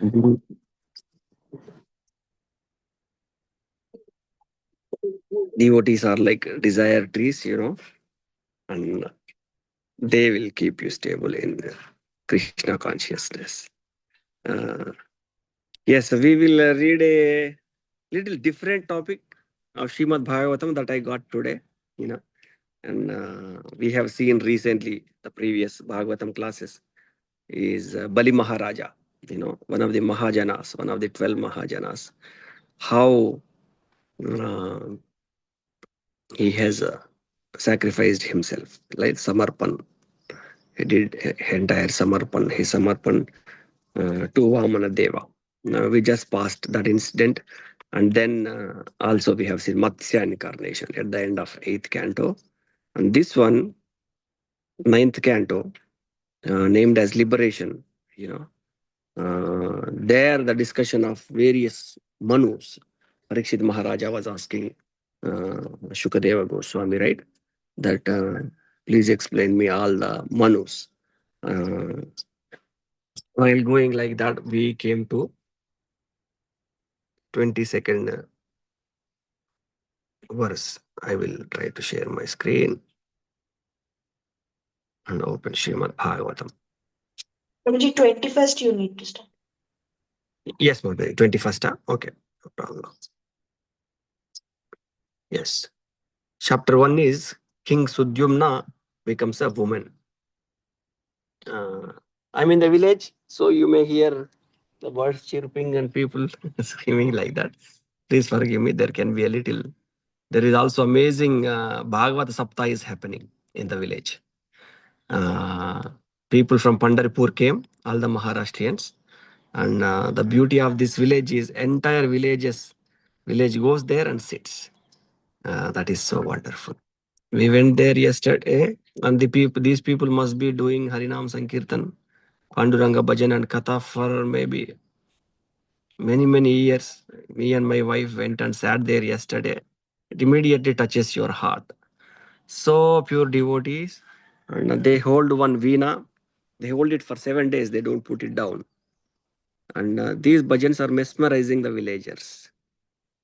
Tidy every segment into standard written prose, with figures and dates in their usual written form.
Mhm. Devotees are like desire trees, and they will keep you stable in Krishna consciousness. Uh, yes, we will read a little different topic of Srimad Bhagavatam that I got today, you know, and we have seen recently the previous Bhagavatam classes is Bali Maharaja, one of the Mahajanas, one of the 12 Mahajanas, how uh, he has sacrificed himself, like Samarpan. He did entire Samarpan, his Samarpan to Vamana Deva. Now we just passed that incident, and then also we have seen Matsya incarnation at the end of 8th canto. And this one, 9th canto, named as Liberation, you know, there the discussion of various Manus. Parikshit Maharaja was asking Shukadeva Goswami, right? That please explain me all the Manus. Uh, while going like that, we came to 22nd verse. I will try to share my screen and open Srimad Bhagavatam. Prabhuji, 21st you need to start. Yes, Mother, 21st. Okay, no problem. Yes. Chapter 1 is King Sudyumna becomes a woman. I'm in the village, so you may hear the birds chirping and people screaming like that. Please forgive me. There can be a little. There is also amazing Bhagavad Sapta is happening in the village. Uh, People from Pandharpur came, all the Maharashtrians, and the beauty of this village is entire village goes there and sits. That is so wonderful. We went there yesterday, and these people must be doing Harinam Sankirtan, Panduranga Bhajan and Katha for maybe many years. Me and my wife went and sat there yesterday. It immediately touches your heart. So pure devotees, and they hold one veena. They hold it for 7 days. They don't put it down. And these bhajans are mesmerizing the villagers.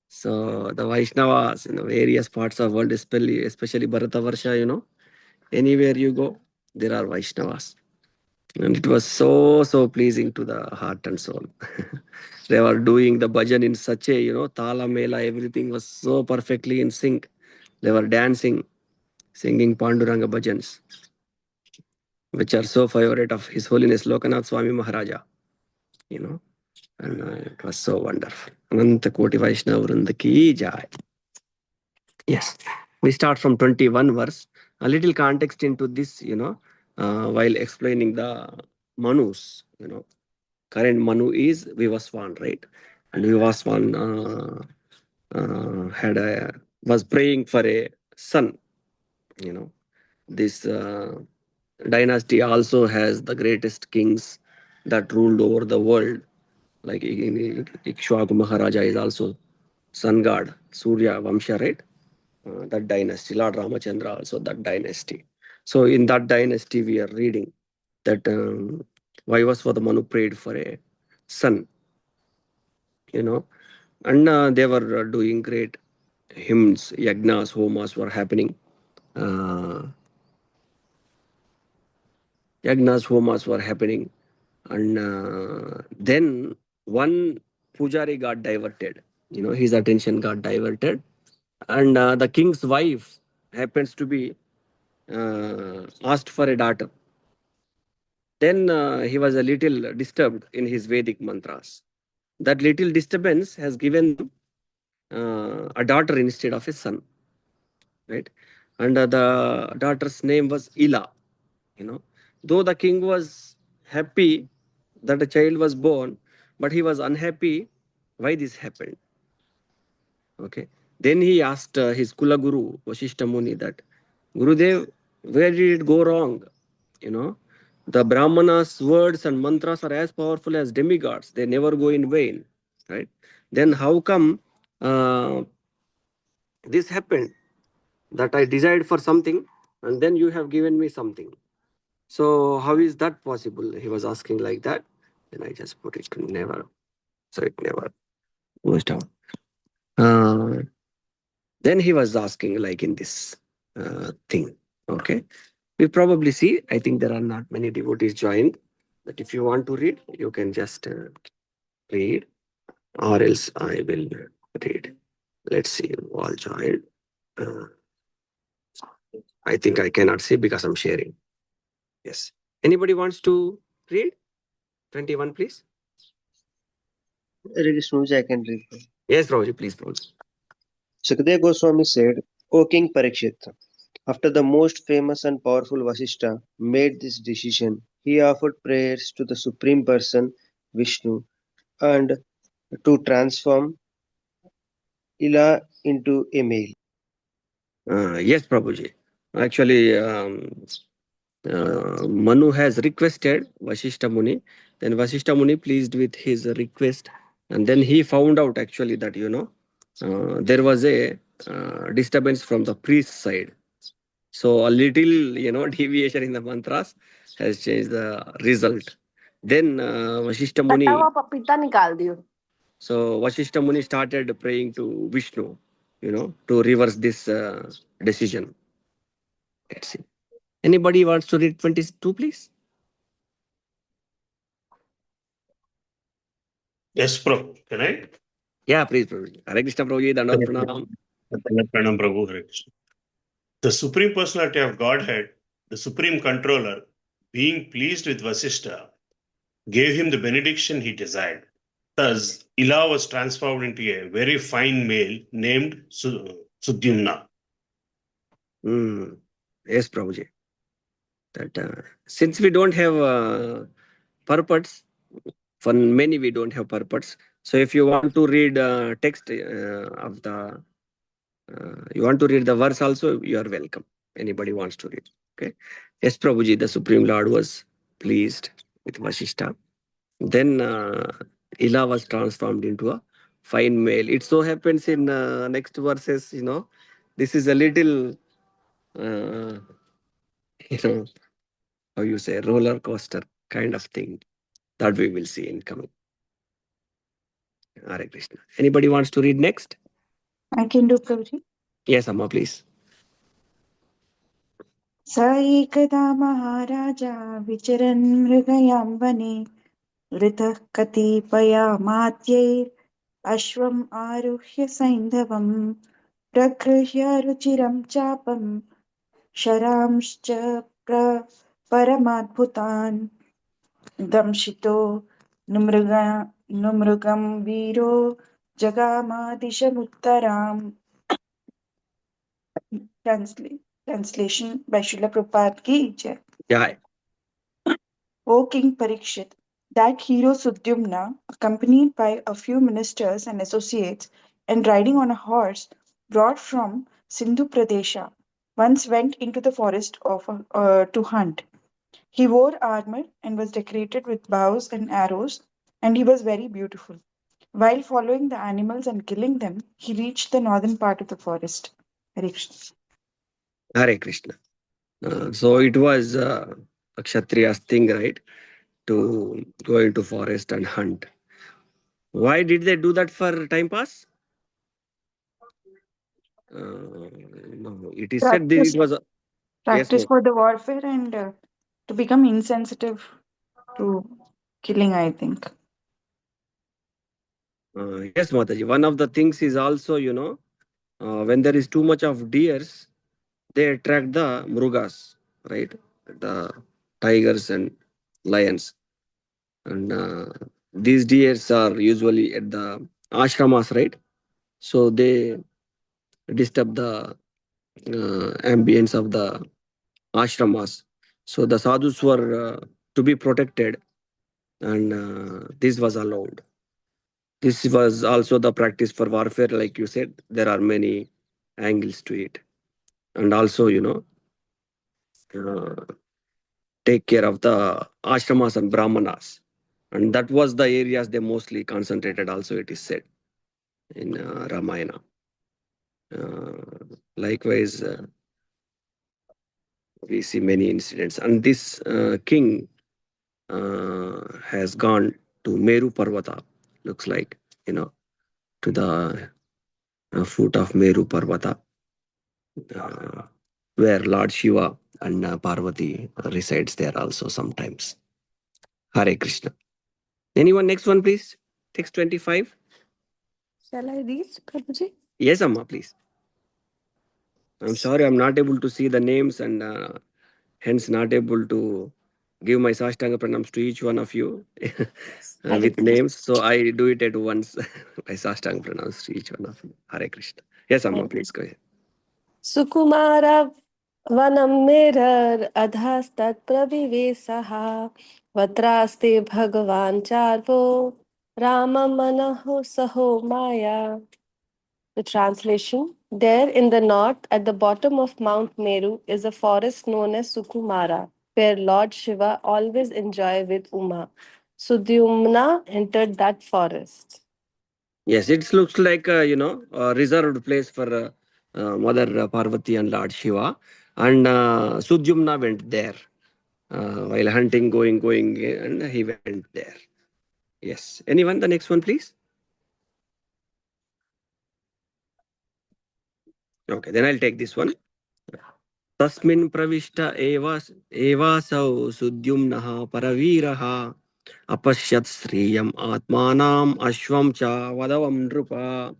So the Vaishnavas in the various parts of world, especially Bharatavarsha, anywhere you go, there are Vaishnavas. And it was so pleasing to the heart and soul. They were doing the bhajan in such a, tala mela, everything was so perfectly in sync. They were dancing, singing Panduranga bhajans, which are so favorite of His Holiness Lokanath Swami Maharaja, you know. And it was so wonderful. Ananta Koti Vaishnava Vrinda ki jai. Yes, we start from 21 verse. A little context into this, while explaining the Manus, current Manu is Vivaswan, right? And Vivaswan was praying for a son, you know. This dynasty also has the greatest kings that ruled over the world. Like Ikshwaku Maharaja is also sun god, Surya Vamsha, right? That dynasty, Lord Ramachandra also that dynasty. So in that dynasty, we are reading that Vaivasvata Manu prayed for a son, you know, and they were doing great hymns, yagnas, homas were happening. Uh, Yagnas, homas were happening, and then one pujari got diverted. His attention got diverted, and the king's wife happens to be asked for a daughter. Then he was a little disturbed in his Vedic mantras. That little disturbance has given them a daughter instead of a son, right? And the daughter's name was Ila. Though the king was happy that a child was born, but he was unhappy why this happened. Okay. Then he asked his Kula Guru, Vashishta Muni, that Gurudev, where did it go wrong? You know, the Brahmanas' words and mantras are as powerful as demigods. They never go in vain, right? Then how come uh, this happened? That I desired for something and then you have given me something. So how is that possible? He was asking like that. Then I just put it to never. So it never goes down. Uh, then he was asking like in this thing. Okay. We probably see, I think there are not many devotees joined. But if you want to read, you can just read, or else I will read. Let's see, all joined. Uh, I think I cannot see because I'm sharing. Yes. Anybody wants to read? 21, please. I can read. Yes, Prabhuji, please, Prabhuji. Sukadeva Goswami said, O King Parikshit, after the most famous and powerful Vasishtha made this decision, he offered prayers to the Supreme Person, Vishnu, and to transform Ila into a male. Yes, Prabhuji. Actually, Manu has requested Vasishta Muni. Then Vasishta Muni pleased with his request. And then he found out actually that, there was a disturbance from the priest side. So a little, deviation in the mantras has changed the result. Then Vasishta Muni. So Vasishta Muni started praying to Vishnu, to reverse this decision. Let's see. Anybody wants to read 22, please? Yes, Prabhu. Can I? Yeah, please, Prabhuji. Hare Krishna, Prabhuji. Dandavad Pranam. Pranam, Prabhu. Hare Krishna. The Supreme Personality of Godhead, the Supreme Controller, being pleased with Vasishtha, gave him the benediction he desired. Thus, Ila was transformed into a very fine male named Sudyumna. Yes, Prabhuji. That since we don't have purports, for many we don't have purports. So if you want to read text of the, you want to read the verse also, you are welcome. Anybody wants to read. Okay. Yes, Prabhuji, the Supreme Lord was pleased with Vasishta. Then Ila was transformed into a fine male. It so happens in next verses, this is a little, uh, you know, how you say, roller coaster kind of thing that we will see in coming. Hare Krishna. Anybody wants to read next? I can do, Prabhuji. Yes, Amma, please. स एकदा महाराजा विचरन् मृगयां वने वृतः कतिपयामात्यैर् अश्वम् आरुह्य सैन्धवम् प्रगृह्य रुचिरं चापं शरांश्च परमाद्भुतान् दंशितो नुमृगं वीरो जगामादिशमुत्तराम्. Translation by Srila Prabhupada ki jai. Yeah. O King Parikshit, that hero Sudyumna, accompanied by a few ministers and associates and riding on a horse brought from Sindhu Pradesha, once went into the forest to hunt. He wore armor and was decorated with bows and arrows, and he was very beautiful. While following the animals and killing them, he reached the northern part of the forest. Hare Krishna. Hare Krishna. So it was a Kshatriya's thing, right? To go into forest and hunt. Why did they do that for time pass? No, it is said Practice, it was a, yes, practice for the warfare and to become insensitive to killing, I think. yes, Mataji. One of the things is also, when there is too much of deers, they attract the mrugas, right? The tigers and lions. And these deers are usually at the ashramas, right? So they disturb the ambience of the ashramas. So the sadhus were to be protected, and this was allowed. This was also the practice for warfare, like you said. There are many angles to it, and also, uh, take care of the ashramas and brahmanas, and that was the areas they mostly concentrated. Also, it is said in Ramayana. Likewise, we see many incidents, and this king has gone to Meru Parvata. Looks like, to the foot of Meru Parvata, uh, where Lord Shiva and Parvati resides there also sometimes. Hare Krishna. Anyone next one, please? Text 25. Shall I read, Prabhuji? Yes, Amma, please. I'm sorry, I'm not able to see the names and hence not able to give my Sashtanga pranams to each one of you with names. So I do it at once. My Sashtanga pranams to each one of you. Hare Krishna. Yes, Amma, please go ahead. Sukumara vanam mirar adhastat pravivesaha vatraste bhagavan charvo Rama manaho saho maya. The translation: There in the north, at the bottom of Mount Meru, is a forest known as Sukumara, where Lord Shiva always enjoy with Uma. Sudyumna entered that forest. Yes, it looks like a reserved place for Mother Parvati and Lord Shiva, and Sudyumna went there while hunting, going, and he went there. Yes. Anyone? The next one, please. Okay, then I'll take this one. Tasmin pravishta evasau sudyumnaha paravirah apashyat sriyam atmanam ashvam cha vadavam nrupa.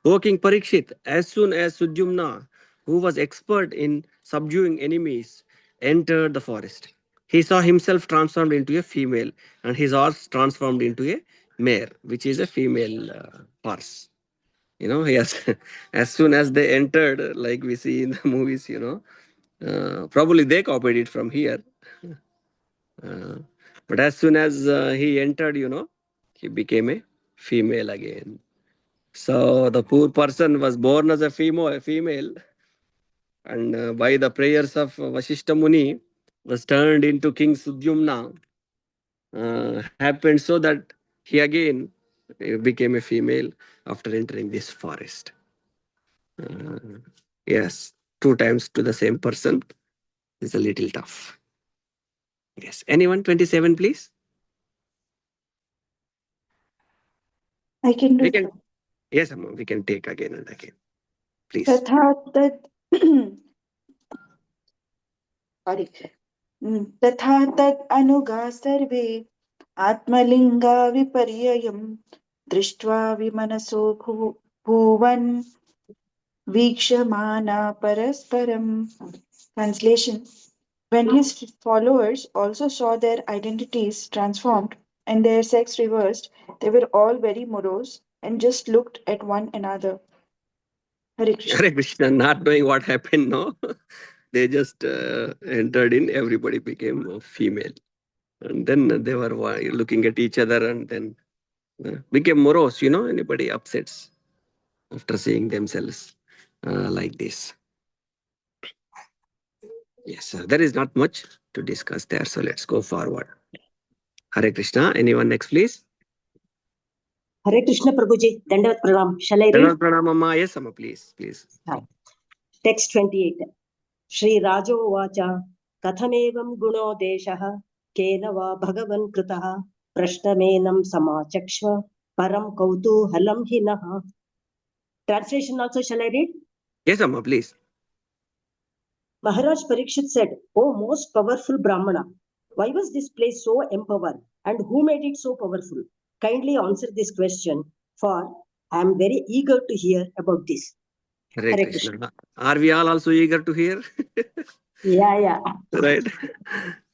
O King Parikshit, as soon as Sudyumna, who was expert in subduing enemies, entered the forest, he saw himself transformed into a female and his horse transformed into a mare, which is a female horse. Yes, as soon as they entered, like we see in the movies, probably they copied it from here. Uh, but as soon as he entered, he became a female again. So the poor person was born as a female, and by the prayers of Vashishta Muni, was turned into King Sudyumna. Happened so that he again became a female after entering this forest. Uh, yes, two times to the same person is a little tough. Yes. Anyone? 27, please. I can do We it. can. Yes, Amma, we can take again and again. Please. तथा तत् sorry. तथा तत् अनुगा सर्वे आत्मलिङ्गा विपर्ययम् दृष्ट्वा विमनसो भुवन् वीक्षमाना परस्परम्. Translation: When his followers also saw their identities transformed and their sex reversed, they were all very morose and just looked at one another. Hare Krishna. Hare Krishna, not knowing what happened, no. They just entered in, everybody became a female. And then they were looking at each other and then became morose, anybody upsets after seeing themselves like this. Yes, there is not much to discuss there, so let's go forward. Hare Krishna. Anyone next, please? Hare Krishna Prabhuji, Dandavat Pranam. Shall I read? Dandavat Pranam, Amma. Yes, Amma, please. Text 28. Shri Rajo Vacha Kathamevam Guno Deshaha Kena va Bhagavan Kritaha Prashnamenam Samachakshva Param Kautu Halam Hinaha. Translation also shall I read? Yes, Amma, please. Maharaj Parikshit said, "O most powerful Brahmana, why was this place so empowered and who made it so powerful? Kindly answer this question, for I am very eager to hear about this." Hare Krishna. Are we all also eager to hear? Yeah. Right.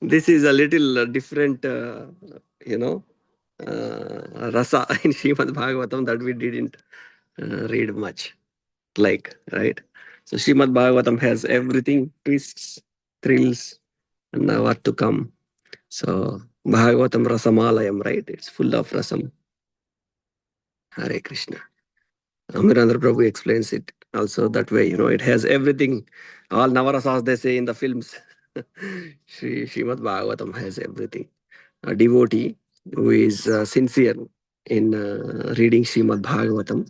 This is a little different, rasa in Srimad Bhagavatam that we didn't read much. Right? So Srimad Bhagavatam has everything, twists, thrills, and now what to come. So Bhagavatam Rasamalayam, right? It's full of rasam. Hare Krishna. Raghunandan Prabhu explains it also that way. It has everything. All Navarasas they say in the films. Srimad Bhagavatam has everything. A devotee who is sincere in reading Srimad Bhagavatam,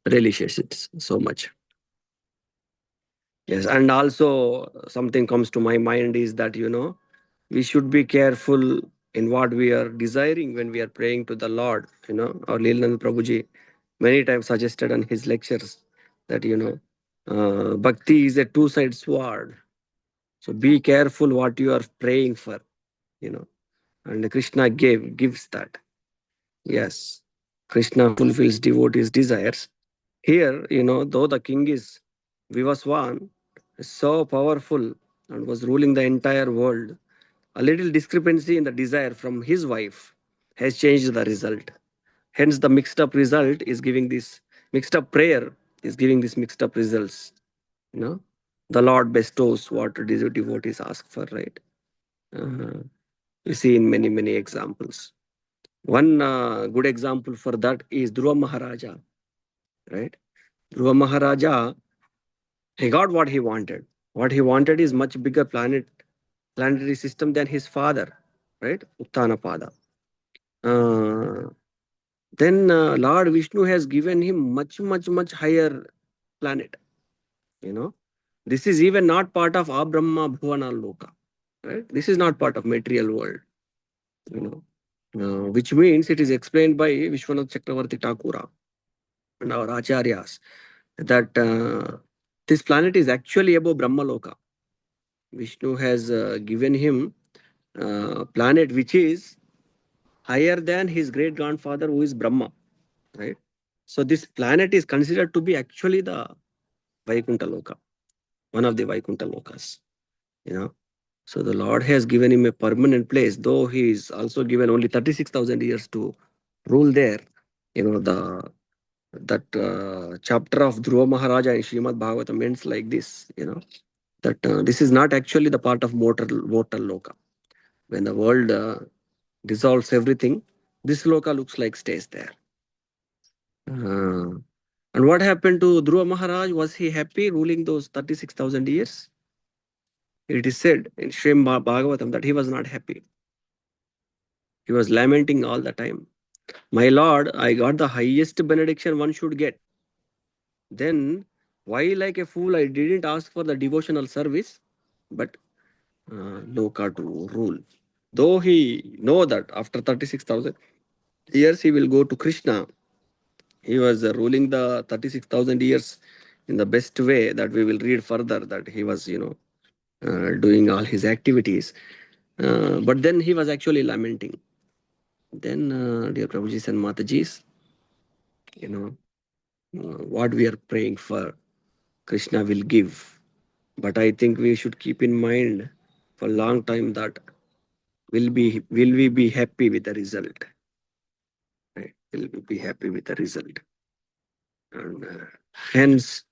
relishes it so much. Yes, and also something comes to my mind is that, we should be careful in what we are desiring when we are praying to the Lord. Our Lilananda Prabhuji many times suggested in his lectures that, bhakti is a two-sided sword. So be careful what you are praying for, and Krishna gives that. Yes, Krishna fulfills devotees' desires. Here, though the king is Vivaswan, so powerful and was ruling the entire world, a little discrepancy in the desire from his wife has changed the result. Hence, the mixed up result is giving this mixed up prayer is giving these mixed up results. The Lord bestows what devotees ask for, right? Uh, you see in many, many examples. One good example for that is Dhruva Maharaja, right? Dhruva Maharaja, he got what he wanted. What he wanted is much bigger planetary system than his father, right? Uttanapada. Uh, then Lord Vishnu has given him much, much, much higher planet. This is even not part of Abrahma Bhuvana Loka, right? This is not part of material world, which means it is explained by Vishwanath Chakravarti Thakura and our acharyas that this planet is actually above Brahma Loka. Vishnu has given him planet which is higher than his great grandfather who is Brahma, right? So this planet is considered to be actually the Vaikuntha Loka, one of the Vaikuntha Lokas. So the Lord has given him a permanent place, though he is also given only 36,000 years to rule there. That chapter of Dhruva Maharaja in Srimad Bhagavatam ends like this, that this is not actually the part of mortal loka. When the world dissolves everything, this loka looks like stays there. And what happened to Dhruva Maharaj? Was he happy ruling those 36,000 years? It is said in Srimad Bhagavatam that he was not happy. He was lamenting all the time. My Lord, I got the highest benediction one should get. Then, why like a fool I didn't ask for the devotional service, but Loka to rule. Though he know that after 36,000 years he will go to Krishna, he was ruling the 36,000 years in the best way that we will read further that he was, doing all his activities. But then he was actually lamenting. Then, dear Prabhujis and Matajis, what we are praying for, Krishna will give. But I think we should keep in mind for a long time that will we be happy with the result? Right? Will we be happy with the result? And hence,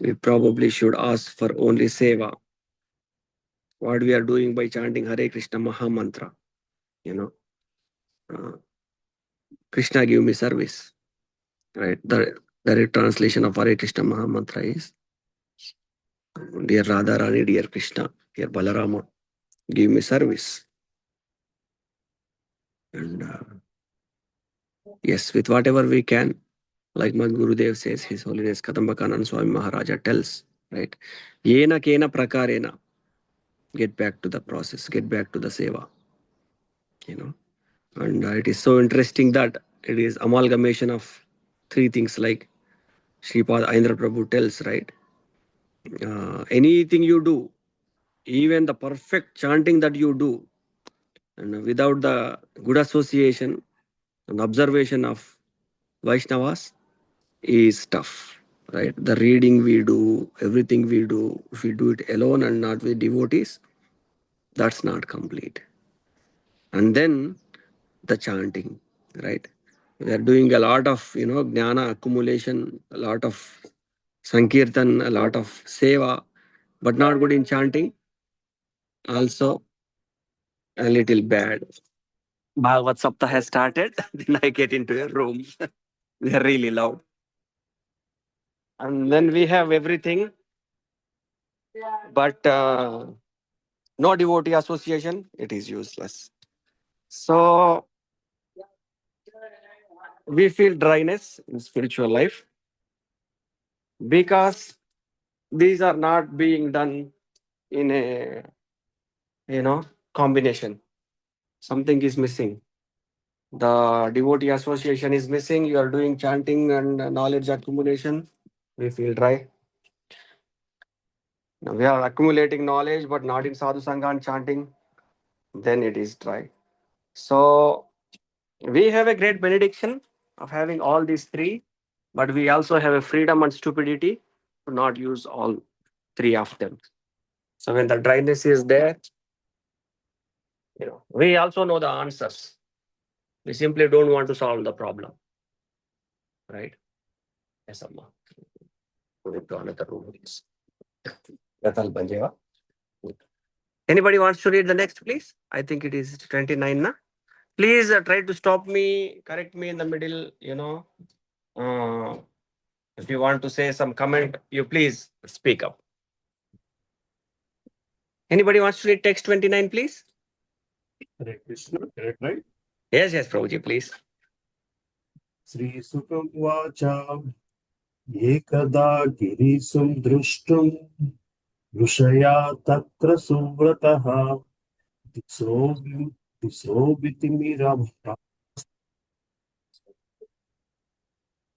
we probably should ask for only seva. What we are doing by chanting Hare Krishna Maha Mantra, uh, Krishna give me service. Right? The direct translation of Hare Krishna Maha Mantra is, dear Radharani, dear Krishna, dear Balarama, give me service. And yes, with whatever we can, like my Gurudev says, His Holiness Kadambakanan Swami Maharaja tells, right? Yena kena prakarena. Get back to the process, get back to the seva. And it is so interesting that it is amalgamation of three things like Sripad Aindra Prabhu tells, right? Anything you do, even the perfect chanting that you do, and without the good association and observation of Vaishnavas is tough, right? The reading we do, everything we do, if we do it alone and not with devotees, that's not complete. And then the chanting, right? We are doing a lot of, jnana accumulation, a lot of sankirtan, a lot of seva, but not good in chanting. Also, a little bad. Bhagavad Sapta has started. Then I get into a room. They are really loud. And then we have everything, but no devotee association, it is useless. So we feel dryness in spiritual life because these are not being done in a combination. Something is missing. The devotee association is missing. You are doing chanting and knowledge accumulation. We feel dry. Now we are accumulating knowledge, but not in sadhu sangha and chanting. Then it is dry. So we have a great benediction of having all these three, but we also have a freedom and stupidity to not use all three of them. So when the dryness is there, we also know the answers. We simply don't want to solve the problem. Right? Yes, Amma. We'll go another room. Please. Gatal Banjeva. Anybody wants to read the next, please? I think it is 29, na? Please try to stop me, correct me in the middle, if you want to say some comment, you please speak up. Anybody wants to read text 29, please? Hare Krishna, correct, right? Yes, Prabhuji, please. Sri Sukam Vacha Ekada Girisum Drushtum Rushaya Tatra Suvrataha Disobitimiram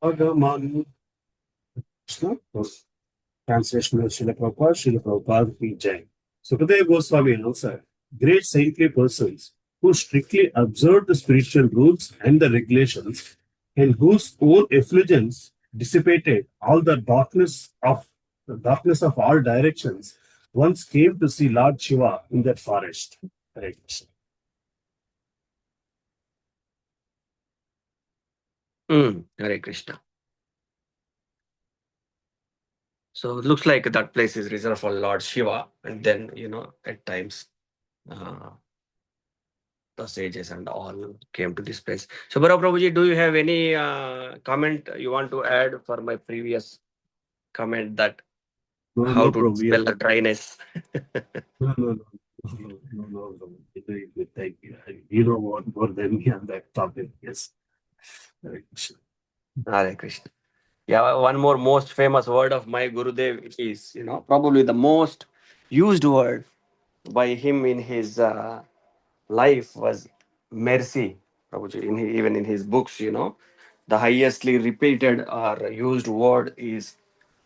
Agaman. Translation of Srila Prabhupada Ki Jai. Sukadeva Goswami answered, great saintly persons who strictly observe the spiritual rules and the regulations, and whose own effulgence dissipated all the darkness of all directions, once came to see Lord Shiva in that forest. Hare Krishna. Hare Krishna. So it looks like that place is reserved for Lord Shiva, and then at times the sages and all came to this place. So Prabhuji, do you have any comment you want to add for my previous comment that how to dispel the dryness? No. Thank you. You know what more than me on that topic. Yes. Hare Krishna. Hare Krishna. Yeah, one more most famous word of my Gurudev is, probably the most used word by him in his life was mercy. Prabhuji, even in his books, the highestly repeated or used word is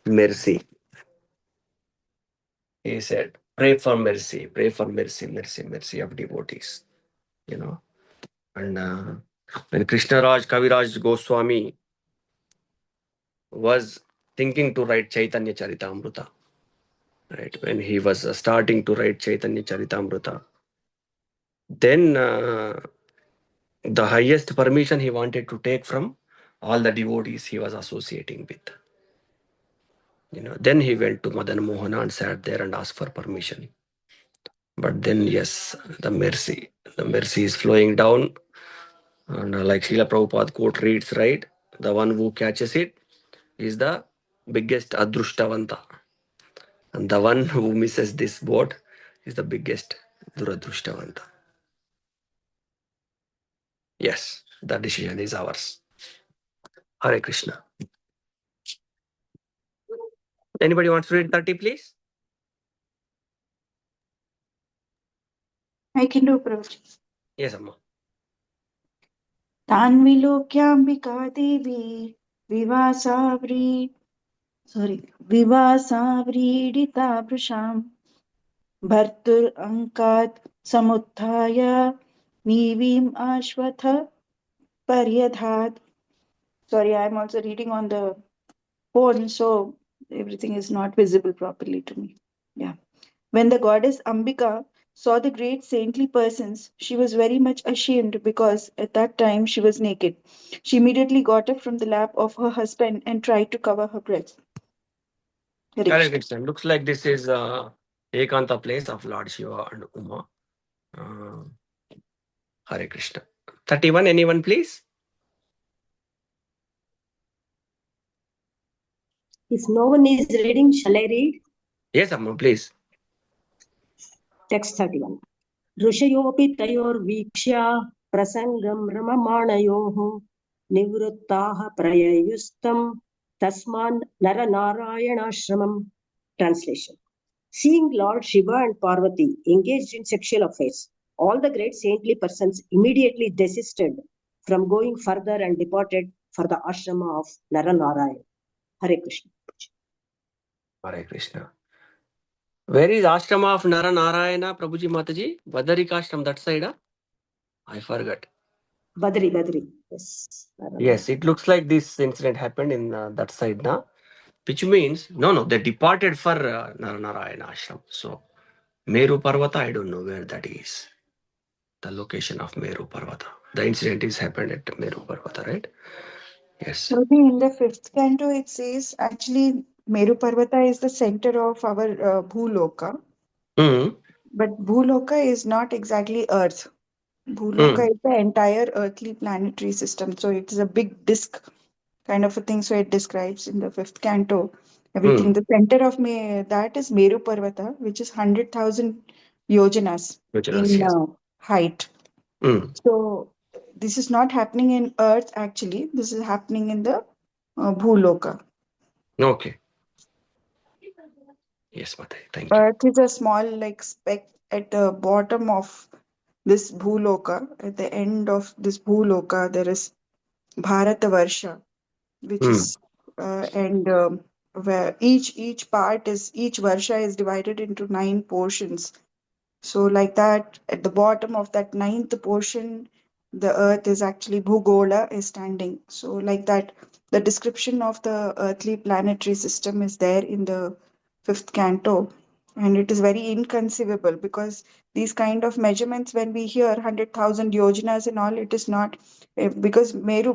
mercy. He said, pray for mercy, mercy of devotees. And when Krishnaraj Kaviraj Goswami was thinking to write Chaitanya Charitamrita, right? When he was starting to write Chaitanya Charitamrita, then the highest permission he wanted to take from all the devotees he was associating with. Then he went to Madan Mohana and sat there and asked for permission. But then, yes, the mercy is flowing down. And like Srila Prabhupada quote reads, right? The one who catches it is the biggest adruštavanta. And the one who misses this boat is the biggest duradruštavanta. Yes, the decision is ours. Hare Krishna. Anybody wants to read 30, please? I can do, Prabhuji. Yes, Amma. तान्विलोक्याम्बिका Devi विवासाव्रीडिता भृशाम् भर्तुरङ्कात् समुत्थाय नीवीम् आश्वथ पर्यधात्. Sorry, I'm also reading on the phone, so everything is not visible properly to me. Yeah. When the goddess Ambika saw the great saintly persons, she was very much ashamed because at that time she was naked. She immediately got up from the lap of her husband and tried to cover her breast. Hare Krishna. Looks like this is Ekanta place of Lord Shiva and Uma. Hare Krishna. 31, anyone please? If no one is reading, shall I read? Yes, Amma, please. Text 31. ऋषयोऽपि तयोर्वीक्ष्य प्रसङ्गं रममाणयोः निवृत्ताः प्रययुस्तं तस्मान् नरनारायणाश्रमम्. Translation. Seeing Lord Shiva and Parvati engaged in sexual affairs, All the great saintly persons immediately desisted from going further and departed for the ashrama of Naranarayan. Hare Krishna. Hare Krishna. Where is ashrama of Naranarayana, Prabhuji Mataji? Badarikashram, that side? I forgot. Badri. Yes. Yes, it looks like this incident happened in that side now, which means, no, they departed for Naranarayana ashram. So, Meru Parvata, I don't know where that is. The location of Meru Parvata. The incident is happened at Meru Parvata, right? Yes. So in the fifth canto, it says actually Meru Parvata is the center of our Bhuloka, but Bhuloka is not exactly Earth. Bhuloka is the entire earthly planetary system. So it is a big disk kind of a thing. So it describes in the fifth canto everything. The center of that is Meru Parvata, which is 100,000 yojanas in Yes. height. So this is not happening in Earth actually. This is happening in the Bhuloka. Okay. Yes, Mate. Thank you. Earth is a small like speck at the bottom of this Bhuloka. At the end of this Bhuloka, there is Bharatavarsha, which is where each Varsha is divided into 9 portions. So like that, at the bottom of that 9th portion, the earth is actually Bhugola is standing. So like that, the description of the earthly planetary system is there in the 5th canto. And it is very inconceivable because these kind of measurements, when we hear 100,000 yojanas and all, it is not because Meru,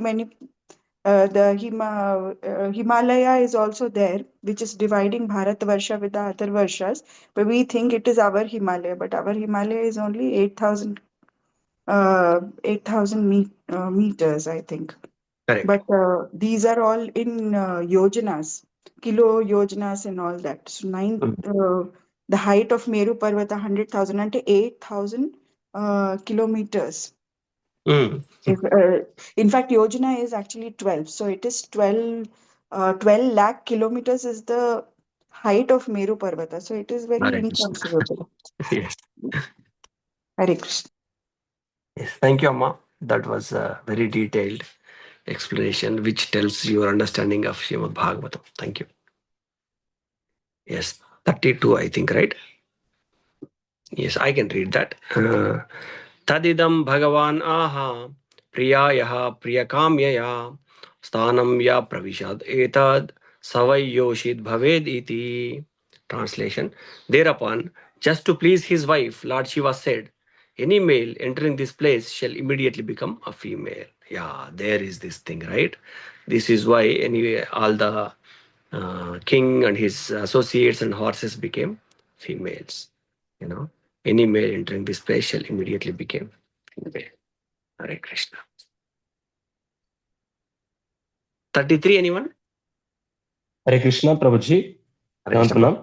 Himalaya is also there, which is dividing Bharatvarsha with the other Varshas. But we think it is our Himalaya, but our Himalaya is only 8,000 meters, I think. Correct. But these are all in yojanas, kilo yojanas and all that. So the height of Meru Parvata 100,000 and 8,000 kilometers. In fact, yojana is actually 12. So it is 12 lakh kilometers is the height of Meru Parvata. So it is very inconceivable. Yes. Hare Krishna. Yes. Thank you, Amma. That was a very detailed explanation which tells your understanding of Srimad Bhagavatam. Thank you. Yes. 32, I think, right? Yes, I can read that. Tadidam Bhagavan aha priyayaha priyakamyaya stanam ya pravishad etad savai yoshid bhaved iti. Translation. Thereupon, just to please his wife, Lord Shiva said, any male entering this place shall immediately become a female. Yeah, there is this thing, right? This is why anyway all the king and his associates and horses became females. You know, any male entering this place shall immediately become female. Hare Krishna. 33, anyone? Hare Krishna, Prabhuji. Hare Krishna.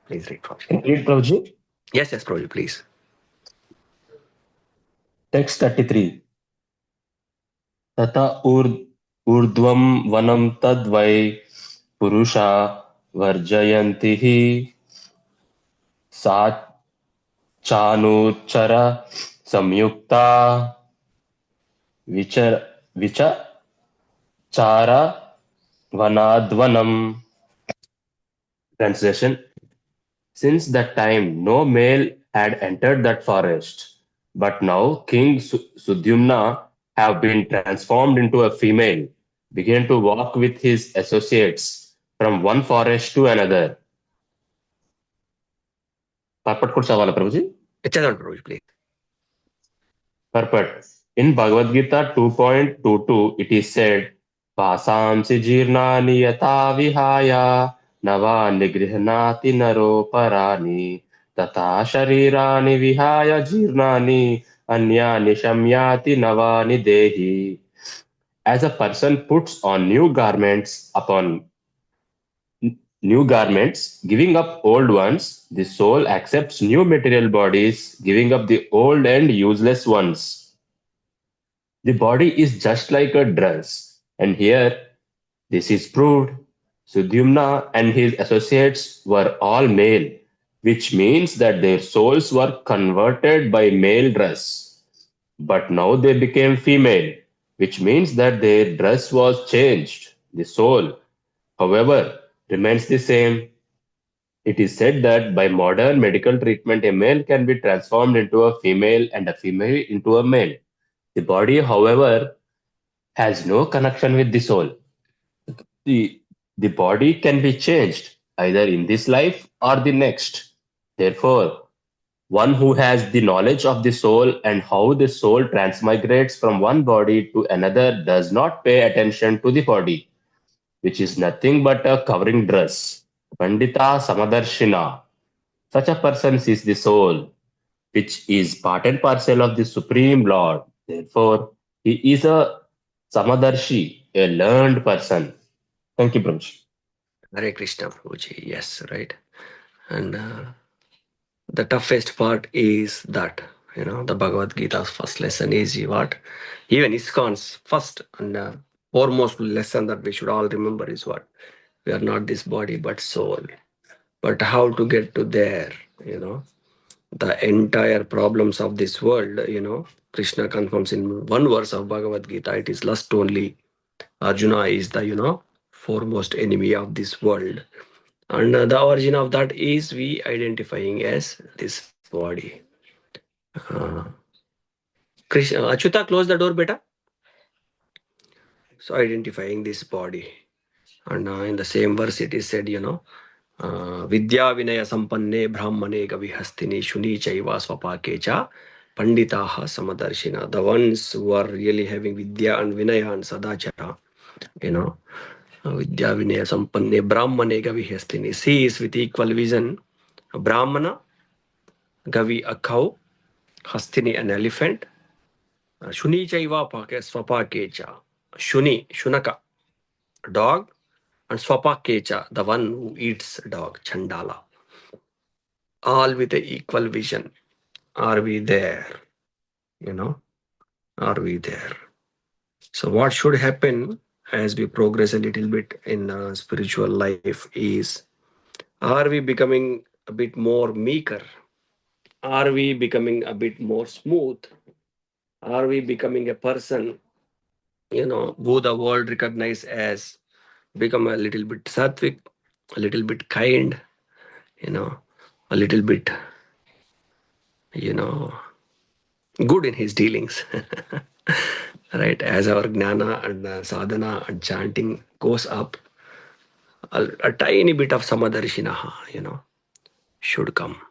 Please read for me. Read, Prabhuji. Yes, Prabhuji, please. Text 33. Tata urdhvam vanam tadvai purusha varjayantihi sat chanuchara samyukta vichara vanadvanam. Translation. Since that time, no male had entered that forest, but now King Sudyumna have been transformed into a female, began to walk with his associates from one forest to another. Purport could savala, Prabhuji? Prabhuji, please. Purport. In Bhagavad Gita 2.22, it is said, Vasamsi jirnani yata vihaya nava nigrihnati naro parani tata sharirani vihaya jirnani anyani shamyati navani dehi. As a person puts on new garments upon new garments, giving up old ones, the soul accepts new material bodies, giving up the old and useless ones. The body is just like a dress, and here this is proved. Sudyumna and his associates were all male, which means that their souls were converted by male dress, but now they became female, which means that their dress was changed. The soul, however, remains the same. It is said that by modern medical treatment, a male can be transformed into a female and a female into a male. The body, however, has no connection with the soul. The, the body can be changed either in this life or the next. Therefore, one who has the knowledge of the soul and how the soul transmigrates from one body to another does not pay attention to the body, which is nothing but a covering dress. Pandita Samadarshina. Such a person sees the soul, which is part and parcel of the Supreme Lord. Therefore, he is a Samadarshi, a learned person. Thank you, Prabhuji. Hare Krishna, Prabhuji. Yes, right. And the toughest part is that, the Bhagavad Gita's first lesson is what? Even ISKCON's first and foremost lesson that we should all remember is what? We are not this body but soul. But how to get to there, the entire problems of this world, Krishna confirms in one verse of Bhagavad Gita, it is lust only. Arjuna is the, foremost enemy of this world. And the origin of that is we identifying as this body. Krishna, Achyuta, close the door, beta. So identifying this body. And in the same verse it is said, Vidya Vinaya Sampanne Brahmane Gavihastini Shuni Chaiva Swapake Cha Panditaha Samadarshina. The ones who are really having Vidya and Vinaya and Sadachara, Vidya Vinaya Sampanne Brahmane Gavihastini. Sees with equal vision a Brahmana, Gavi a cow, Hastini an elephant, Shuni Chaiva Swapake Cha. Shuni, Shunaka, dog, and Swapakecha, the one who eats dog, Chandala. All with the equal vision. Are we there? Are we there? So what should happen as we progress a little bit in spiritual life is, are we becoming a bit more meeker? Are we becoming a bit more smooth? Are we becoming a person, who the world recognize as become a little bit sattvic, a little bit kind, a little bit, good in his dealings. Right? As our gnana and sadhana and chanting goes up, a tiny bit of samadarshinaha, should come.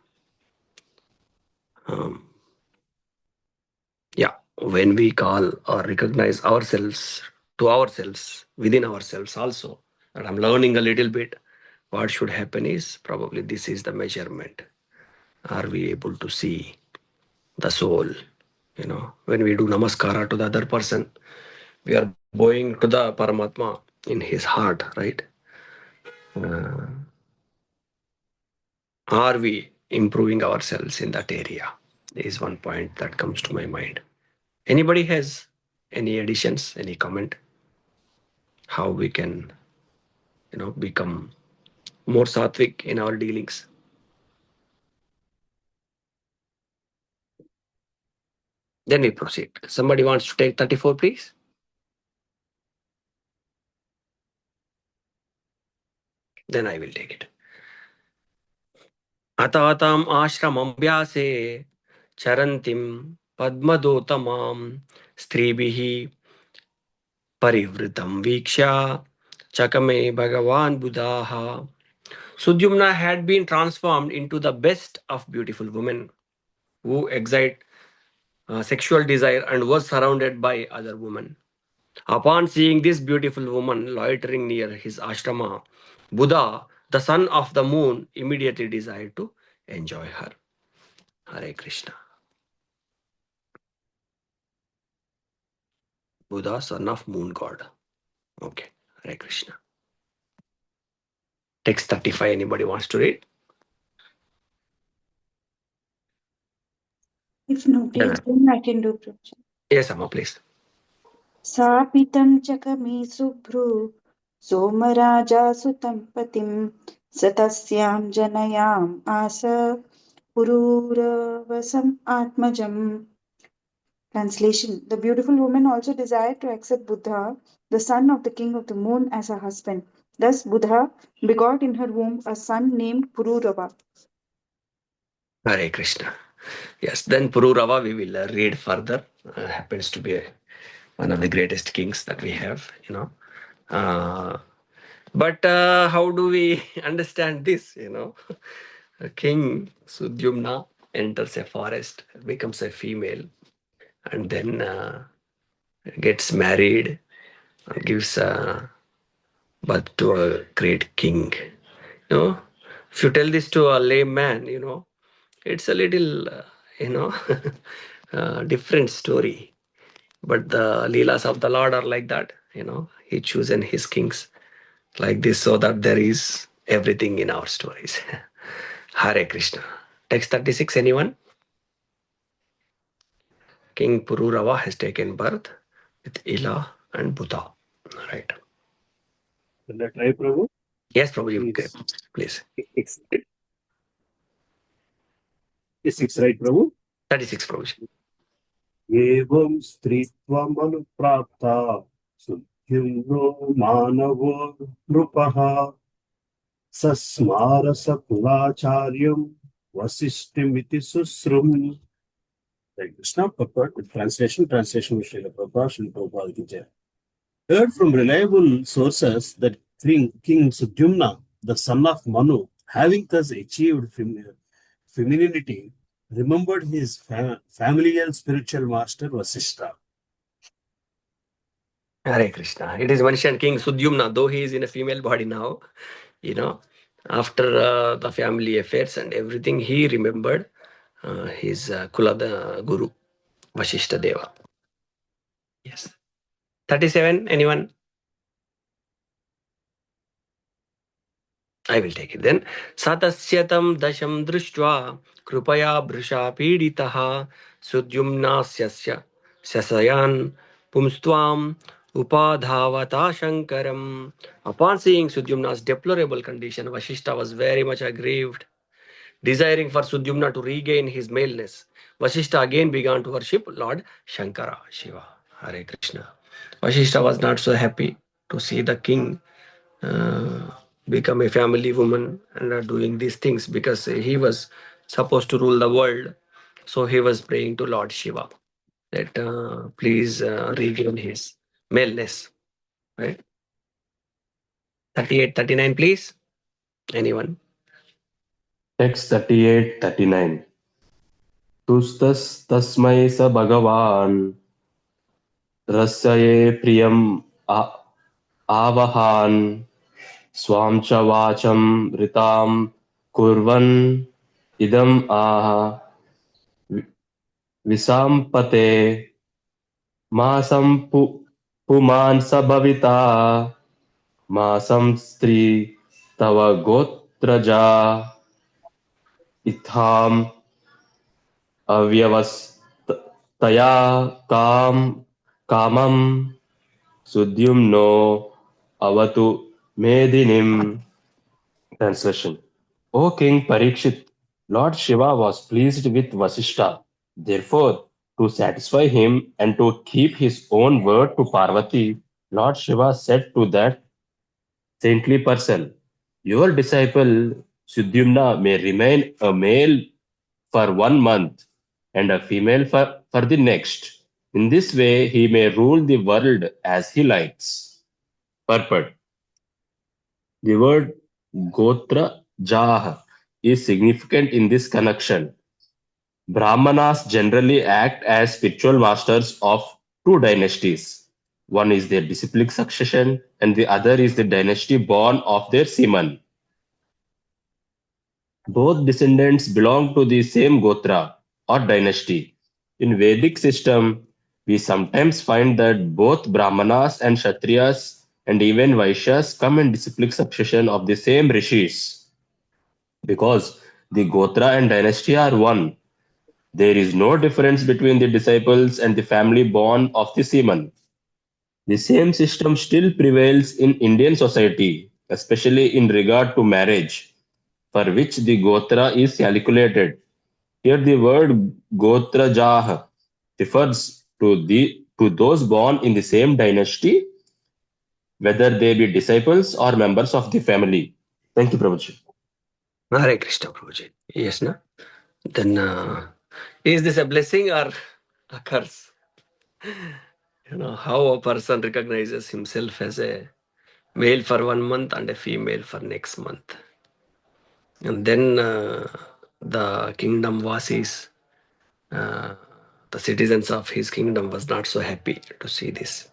When we call or recognize ourselves to ourselves, within ourselves also, and I'm learning a little bit, what should happen is probably this is the measurement. Are we able to see the soul? When we do namaskara to the other person, we are bowing to the Paramatma in his heart, right? Are we improving ourselves in that area? Is one point that comes to my mind. Anybody has any additions, any comment? How we can, become more sattvic in our dealings? Then we proceed. Somebody wants to take 34, please? Then I will take it. Atatam ashramamvyase charantim padmadotamam stribihi parivritam viksha chakame bhagavan buddhaha. Sudyumna had been transformed into the best of beautiful women who excite sexual desire and was surrounded by other women. Upon seeing this beautiful woman loitering near his ashrama, Buddha, the son of the moon, immediately desired to enjoy her. Hare Krishna. Buddha, son of moon god. Okay, Hare Krishna. Text 35, anybody wants to read? If nobody else, then I can do Prabhuji. Yes, Amma, please. सापितं चकमे शुभ्रू सोमराजा सुतं पतिं Satasyam janayam asa pururvasam atmajam. Translation: The beautiful woman also desired to accept Buddha, the son of the king of the moon, as her husband. Thus, Buddha begot in her womb a son named Pururava. Hare Krishna. Yes, then Pururava we will read further. Happens to be one of the greatest kings that we have, you know. But how do we understand this, you know? King Sudyumna enters a forest, becomes a female, and then gets married, gives birth to a great king. You know, if you tell this to a layman, you know, it's a little, you know, different story. But the leelas of the Lord are like that, you know. He chosen his kings like this so that there is everything in our stories. Hare Krishna. Text 36, anyone? King Pururava has taken birth with Ila and Buddha. Right. Will I try, Prabhu? Yes, Prabhuji, Please. please. It's 6, right, Prabhu? 36, Prabhuji. एवं स्त्रीत्वमनुप्राप्ता सुद्युम्नो मानवो नृपः सस्मारसकुलाचार्यं वसिष्ठिमिति शुश्रुम्. Krishna purport with translation of Srila Prabhupada ki jai. Heard from reliable sources that King Sudyumna, the son of Manu, having thus achieved femininity, remembered his familial spiritual master Vasishtha. Hare Krishna. It is mentioned King Sudyumna, though he is in a female body now, you know, after the family affairs and everything, he remembered his Kula Guru, Vashishta Deva. Yes. 37, anyone? I will take it then. Satasyatam dasham drishtva krupaya bhrusha piditaha sudyumnasyasya sasayan pumstvam upadhavata shankaram. Upon seeing Sudyumna's deplorable condition, Vashishta was very much aggrieved. Desiring for Sudyumna to regain his maleness, Vashishta again began to worship Lord Shankara, Shiva. Hare Krishna. Vashishta was not so happy to see the king uh, become a family woman and doing these things because he was supposed to rule the world. So he was praying to Lord Shiva that please regain his maleness. Right? 38, 39, please. Anyone? Text 38-39. Tustasmai sa bhagavan rasyaye priyam avahan swam cha vacham ritam kurvan idam aha visampate masam puman sabhavita masam stri tava gotraja itham avyavastaya kamam sudyumno avatu medinim. Translation. O King Parikshit, Lord Shiva was pleased with Vasishtha. Therefore, to satisfy him and to keep his own word to Parvati, Lord Shiva said to that saintly person, your disciple Sudyumna may remain a male for 1 month and a female for the next. In this way, he may rule the world as he likes. Purport. The word Gotra Jah is significant in this connection. Brahmanas generally act as spiritual masters of two dynasties. One is their disciplic succession, and the other is the dynasty born of their semen. Both descendants belong to the same Gotra or dynasty. In Vedic system, we sometimes find that both Brahmanas and Kshatriyas and even Vaishyas come in disciplic succession of the same rishis. Because the Gotra and dynasty are one, there is no difference between the disciples and the family born of the semen. The same system still prevails in Indian society, especially in regard to marriage, for which the Gotra is calculated. Here the word Gotrajah refers to those born in the same dynasty, whether they be disciples or members of the family. Thank you, Prabhuji. Hare Krishna, Prabhuji. Yes, na? Then, is this a blessing or a curse? How a person recognizes himself as a male for 1 month and a female for next month. And then the kingdom vasis, the citizens of his kingdom was not so happy to see this,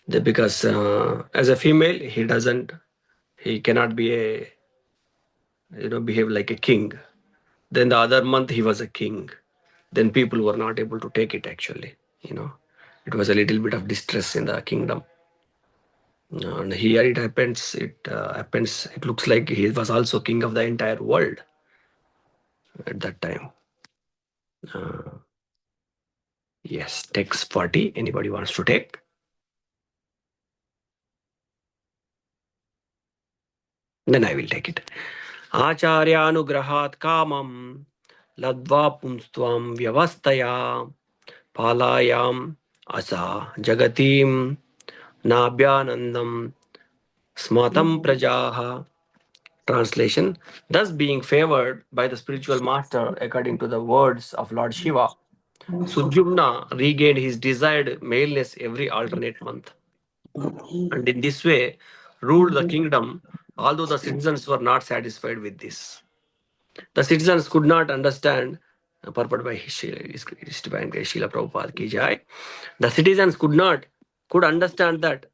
because as a female, he cannot be behave like a king. Then the other month he was a king. Then people were not able to take it actually. It was a little bit of distress in the kingdom. And here it happens. It looks like he was also king of the entire world at that time. Yes, text 40. Anybody wants to take? Then I will take it. Acharyanugrahat kamam ladva pumstvam vyavastaya palayam asa jagatim nabhyanandam smatam prajaha. Translation: thus being favored by the spiritual master according to the words of Lord Shiva, Sudyumna regained his desired maleness every alternate month, and in this way ruled the kingdom, although the citizens were not satisfied with this. The citizens could not understand, purport by His Divine Grace Srila Prabhupada ki jai. The citizens could understand that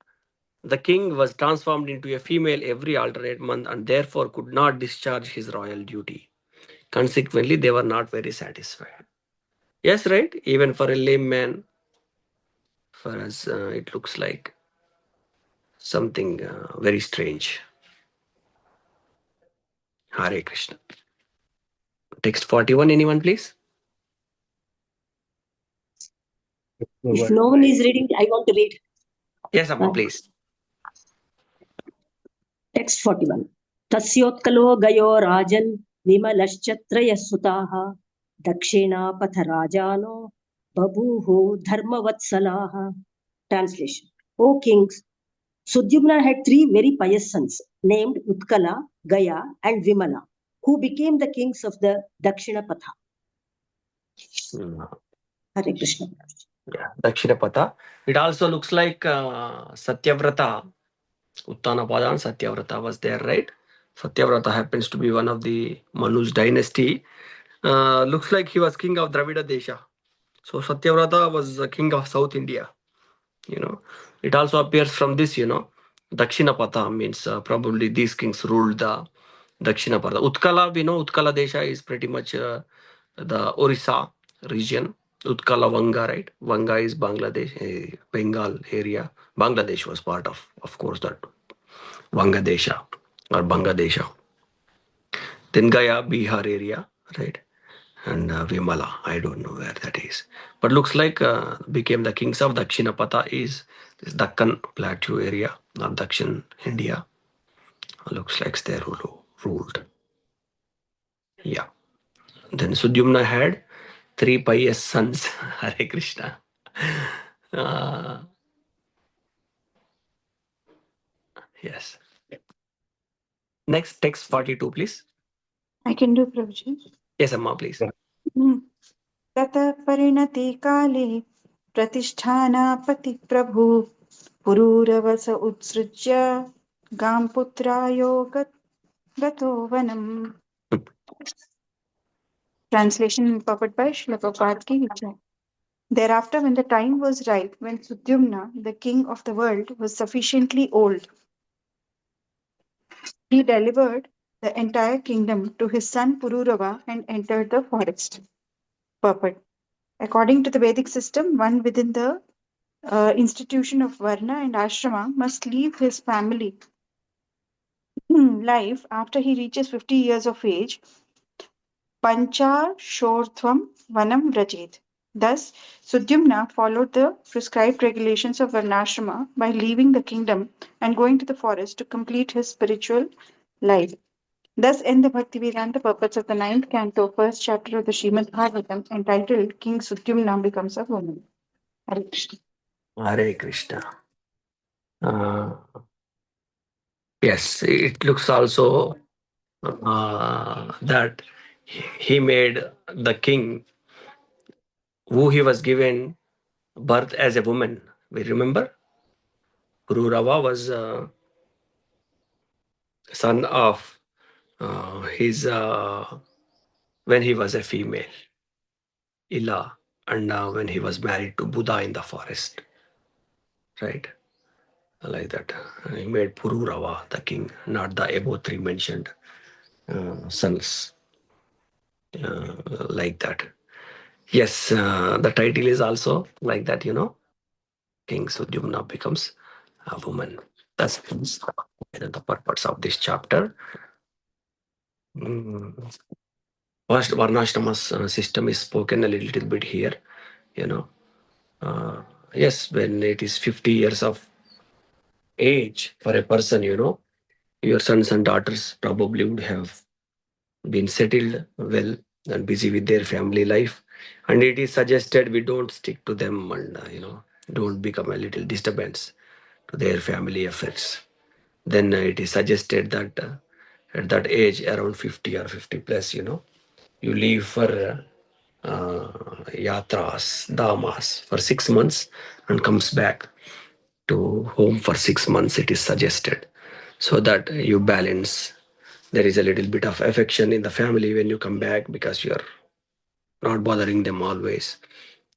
the king was transformed into a female every alternate month and therefore could not discharge his royal duty. Consequently, they were not very satisfied. Yes, right? Even for a lame man, for us, it looks like something very strange. Hare Krishna. Text 41, anyone please? If no one is reading, I want to read. Yes, Amma, please. Text 41. Tasyotkalo gayo rajan vimalashchatraya sutaha dakshina patharajano babuhu dharmavatsalaha. Translation. O kings, Sudyumna had 3 very pious sons named Utkala, Gaya and Vimala, who became the kings of the Dakshina Patha. Hare Krishna. Yeah, Dakshinapatha. It also looks like Satyavrata. Uttanapada and Satyavrata was there, right? Satyavrata happens to be one of the Manu's dynasty. Looks like he was king of Dravida Desha. So Satyavrata was the king of South India. It also appears from this, Dakshinapatha means probably these kings ruled the Dakshinapatha. Utkala, we know Utkala Desha is pretty much the Orissa region. Utkala Vanga, right? Vanga is Bangladesh, Bengal area. Bangladesh was part of course, that Vanga Desha or Bangladesha. Then Gaya, Bihar area, right? And Vimala, I don't know where that is. But looks like became the kings of Dakshinapatha is this Dakkan plateau area, not Dakshin India. Looks like they ruled. Yeah. Then Sudyumna had 3 pious sons. Hare Krishna. Yes. Next, text 42, please. I can do, Prabhuji. Yes, Amma, please. ततः परिणति काले प्रतिष्ठानापति प्रभु पुरूरवस उत्सृज्य गां पुत्रायो गतो वनम्. Translation purport by Srila Prabhupada ki jai. Thereafter, when the time was ripe, when Sudyumna, the king of the world, was sufficiently old, he delivered the entire kingdom to his son Pururava and entered the forest. Purport. According to the Vedic system, one within the institution of Varna and Ashrama must leave his family life after he reaches 50 years of age. Pancha Shorthvam Vanam Rajet, Thus, Sudyumna followed the prescribed regulations of Varnashrama by leaving the kingdom and going to the forest to complete his spiritual life. Thus end the Bhaktivedanta purports of the 9th canto, first chapter of the Srimad Bhagavatam, entitled King Sudyumna Becomes a Woman. Hare Krishna. Hare Krishna. Yes, it looks also that he made the king who he was given birth as a woman. We remember Pururava was son of his when he was a female, Ila, and when he was married to Buddha in the forest, right? Like that. He made Pururava the king, not the above three mentioned sons, like that. Yes, the title is also like that, King Sudyumna becomes a woman. That's the purpose of this chapter. First, Varnashrama system is spoken a little bit here, yes, when it is 50 years of age for a person, your sons and daughters probably would have been settled well and busy with their family life. And it is suggested we don't stick to them and, don't become a little disturbance to their family affairs. Then it is suggested that at that age, around 50 or 50 plus, you leave for yatras, damas for 6 months and comes back to home for 6 months, it is suggested, so that you balance. There is a little bit of affection in the family when you come back because you are not bothering them always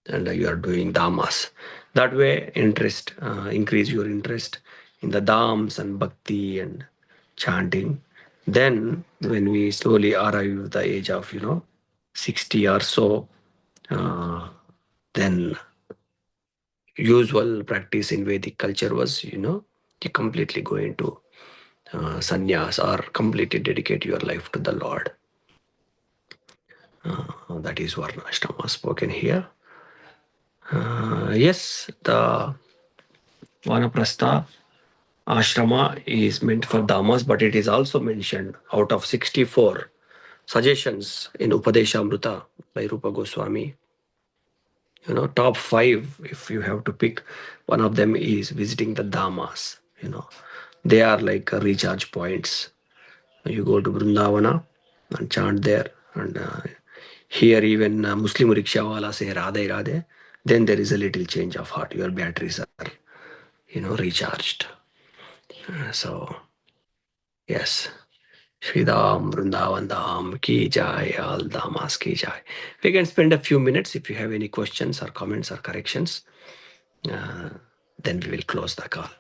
and you are doing damas. That way, increase your interest in the dams and bhakti and chanting. Then, when we slowly arrive the age of 60 or so, then usual practice in Vedic culture was you completely go into sannyas or completely dedicate your life to the Lord. That is Varnashrama spoken here. Yes, the Vanaprastha ashrama is meant for damas, but it is also mentioned out of 64 suggestions in Upadeshamrita by Rupa Goswami. Top 5, if you have to pick, one of them is visiting the damas. They are like recharge points. You go to Vrindavana and chant there, and here even Muslim rickshawala say Radhe Radhe. Then there is a little change of heart. Your batteries are, recharged. So, yes. Shridam Vrindavan Dham Ki Jai, All Dhamas Ki Jai. We can spend a few minutes if you have any questions or comments or corrections. Then we will close the call.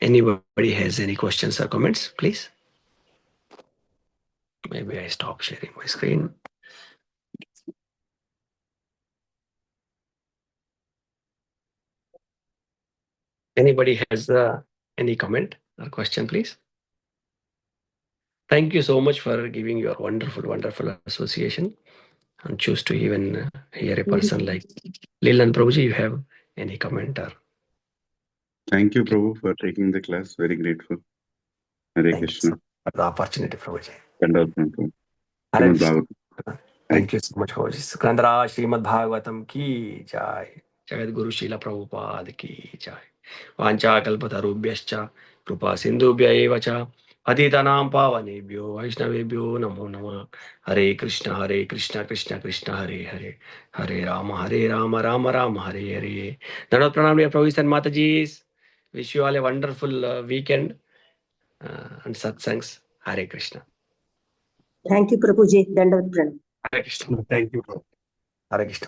Anybody has any questions or comments, please? Maybe I stop sharing my screen. Anybody has any comment or question, please? Thank you so much for giving your wonderful, wonderful association and choose to even hear a person like Lilananda Prabhuji. You have any comment or? Thank you, Prabhu, for taking the class. Very grateful. Hare Krishna. For the opportunity, Prabhuji. Srimad Bhagavatam. Thank you so much, Prabhuji. Sukandra Srimad Bhagavatam ki jai. Jagat Guru Srila Prabhupada ki jai. Vancha kalpatarubhyascha कृपा सिंधुभ्य एव च पतितानां पावनेभ्यो वैष्णवेभ्यो नमो नमः. हरे कृष्ण कृष्ण कृष्ण हरे हरे, हरे Ram Ram Ram Hare Hare. Dandavat pranam dear Prabhuji and Mataji. Wish you all a wonderful weekend and satsangs. Hare Krishna. Thank you, Prabhuji. Dandavat pranam. Hare Krishna. Thank you, Prabhu. Hare Krishna.